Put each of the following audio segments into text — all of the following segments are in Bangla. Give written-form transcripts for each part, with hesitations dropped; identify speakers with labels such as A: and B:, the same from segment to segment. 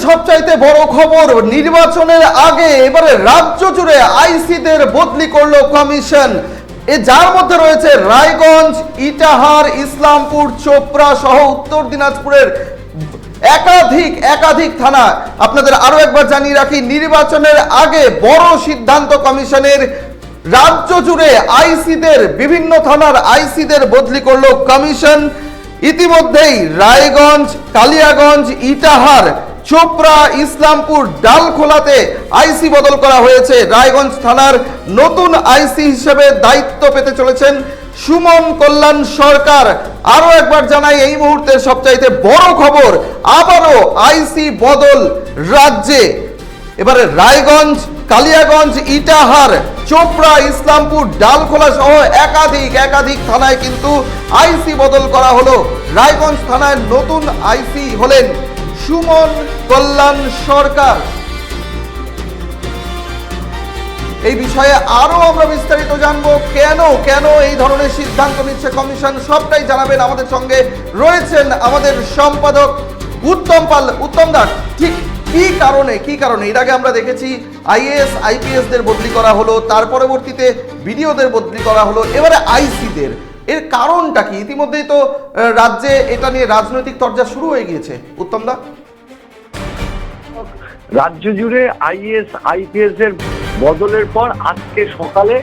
A: সবচাইতে বড় খবর, নির্বাচনের আগে এবারে রাজ্য জুড়ে আইসিদের বদলি করলো কমিশন। যার মধ্যে রয়েছে রায়গঞ্জ, ইটাহার, ইসলামপুর, চোপড়া সহ উত্তর দিনাজপুরের একাধিক থানা। আপনাদের আরো একবার জানিয়ে রাখি, নির্বাচনের আগে বড় সিদ্ধান্ত কমিশনের। রাজ্য জুড়ে আইসিদের, বিভিন্ন থানার আইসিদের বদলি করলো কমিশন। ইতিমধ্যেই রায়গঞ্জ, কালিয়াগঞ্জ, ইটাহার, চোপড়া, ইসলামপুর, ডালখোলাতে আইসি বদল করা হয়েছে। রায়গঞ্জ থানার নতুন আইসি হিসেবে দায়িত্ব পেতে চলেছেন সুমন কল্যাণ সরকার। আরো একবার জানাই, এই মুহূর্তের সবচাইতে বড় খবর, আবারও আইসি বদল রাজ্যে। এবারে রায়গঞ্জ, কালিয়াগঞ্জ, ইটাহার, চোপড়া, ইসলামপুর, ডালখোলা সহ একাধিক থানায় কিন্তু আইসি বদল করা হলো। রায়গঞ্জ থানায় নতুন আইসি হলেন সুমন কল্যাণ সরকার। এই বিষয়ে আরো আমরা বিস্তারিত জানবো, কেন এই ধরনের সিদ্ধান্ত নিচ্ছে কমিশন, সবটাই জানাবেন। আমাদের সঙ্গে রয়েছেন আমাদের সম্পাদক উত্তম পাল। উত্তম দা, ঠিক কি কারণে এর আগে আমরা দেখেছি আইএএস আইপিএস দের বদলি করা হলো, তার পরবর্তীতে বিডিওদের বদলি করা হলো, এবারে আইসিদের, এর কারণটা কি? ইতিমধ্যেই তো রাজ্যে এটা নিয়ে রাজনৈতিক চর্চা শুরু হয়ে গিয়েছে। উত্তম দা,
B: রাজ্য জুড়ে আইএএস আইপিএস এর বদলের পর আজকে সকালে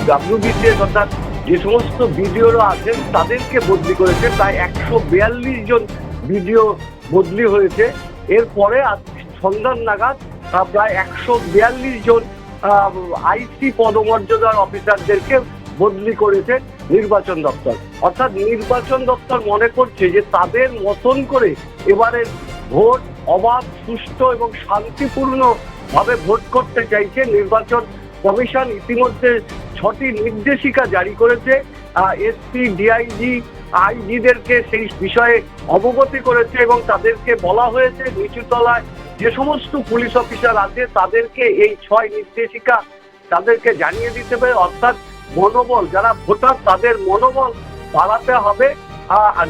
B: ডাব্লিউবিসিএস অর্থাৎ যে সমস্ত বিডিওরা আছেন তাদেরকে বদলি করেছে। প্রায় 142 জন বিডিও বদলি হয়েছে। এরপরে সন্ধ্যার নাগাদ প্রায় 142 জন আইসি পদমর্যাদার অফিসারদেরকে বদলি করেছে নির্বাচন দপ্তর। অর্থাৎ নির্বাচন দপ্তর মনে করছে যে তাদের মতন করে এবারের ভোট অবাধ, সুষ্ঠু এবং শান্তিপূর্ণ ভাবে ভোট করতে চাইছে। নির্বাচন কমিশন ইতিমধ্যে 6টি নির্দেশিকা জারি করেছে। এসপি, ডিআইজি, আইজিদেরকে সেই বিষয়ে অবগতি করেছে এবং তাদেরকে বলা হয়েছে নিচুতলায় যে সমস্ত পুলিশ অফিসার আছে তাদেরকে এই 6 নির্দেশিকা তাদেরকে জানিয়ে দিতে হবে। অর্থাৎ মনোবল, যারা ভোটার তাদের মনোবল বাড়াতে হবে।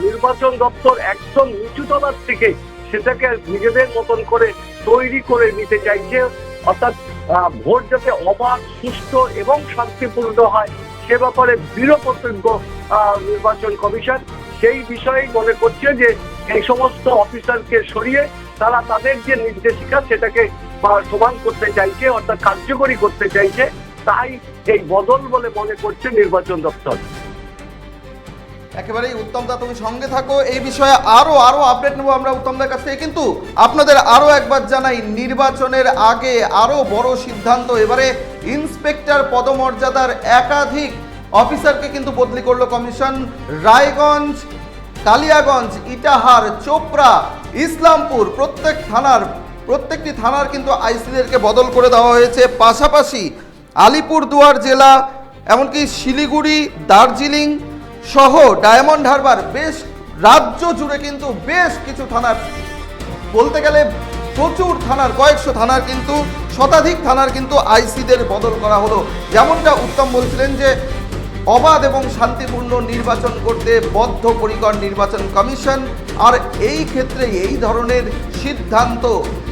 B: নির্বাচন দপ্তর একদম নিচুতলার থেকে সেটাকে নিজেদের মতন করে তৈরি করে নিতে চাইছে। অর্থাৎ ভোট যাতে অবাধ, সুষ্ঠু এবং শান্তিপূর্ণ হয় সে ব্যাপারে দৃঢ় প্রতিজ্ঞ নির্বাচন কমিশন। সেই বিষয়েই মনে করছে যে এই সমস্ত অফিসারকে সরিয়ে তারা তাদের যে নির্দেশিকা সেটাকে সমান করতে চাইছে, অর্থাৎ কার্যকরী করতে চাইছে। তাই এই বদল বলে মনে করছে নির্বাচন দপ্তর।
A: একেবারেই উত্তম দা, তুমি সঙ্গে থাকো, এই বিষয়ে আরো আপডেট নেবো আমরা উত্তম দার কাছ থেকে। কিন্তু আপনাদের আরো একবার জানাই, নির্বাচনের আগে আরো বড় সিদ্ধান্ত। এবারে ইন্সপেক্টর পদমর্যাদার একাধিক অফিসারকে কিন্তু বদলি করলো কমিশন। রায়গঞ্জ, কালিয়াগঞ্জ, ইটাহার, চোপড়া, ইসলামপুর প্রত্যেকটি থানার কিন্তু আইসিদেরকে বদল করে দেওয়া হয়েছে। পাশাপাশি আলিপুরদুয়ার জেলা, এমনকি শিলিগুড়ি, দার্জিলিং সহ ডায়মন্ড হারবার, বেশ রাজ্য জুড়ে কিন্তু বেশ কিছু থানার, বলতে গেলে প্রচুর থানার, কয়েকশো থানার কিন্তু শতাধিক থানার কিন্তু আইসিদের বদল করা হলো। যেমনটা উত্তম বলছিলেন যে অবাধ এবং শান্তিপূর্ণ নির্বাচন করতে বদ্ধপরিকর নির্বাচন কমিশন। আর এই ক্ষেত্রে এই ধরনের সিদ্ধান্ত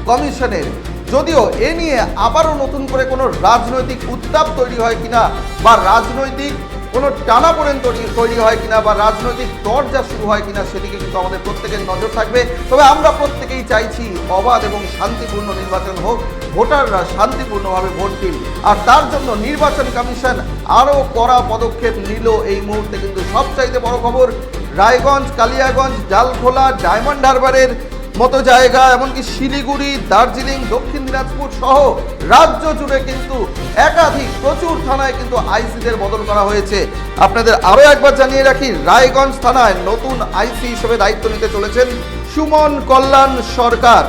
A: কমিশনের, যদিও এ নিয়ে আবারও নতুন করে কোনো রাজনৈতিক উত্তাপ তৈরি হয় কিনা, বা রাজনৈতিক কোনো টানাপোড়েন তৈরি হয় কিনা, বা রাজনৈতিক দরজা শুরু হয় কিনা, সেদিকে কিন্তু আমাদের প্রত্যেকের নজর থাকবে। তবে আমরা প্রত্যেকেই চাইছি অবাধ এবং শান্তিপূর্ণ নির্বাচন হোক, ভোটাররা শান্তিপূর্ণভাবে ভোট দিন। আর তার জন্য নির্বাচন কমিশন আরও কড়া পদক্ষেপ নিল। এই মুহূর্তে কিন্তু সবচাইতে বড় খবর, রায়গঞ্জ, কালিয়াগঞ্জ, ডালখোলা, ডায়মন্ড হারবারের মতো জায়গা, এমনকি শিলিগুড়ি, দার্জিলিং, দক্ষিণ দিনাজপুর সহ রাজ্য জুড়ে কিন্তু প্রচুর থানায় কিন্তু আইসিদের বদল করা হয়েছে। আপনাদের আরো একবার জানিয়ে রাখি, রায়গঞ্জ থানায় নতুন আইসি হিসেবে দায়িত্ব নিতে চলেছেন সুমন কল্যাণ সরকার।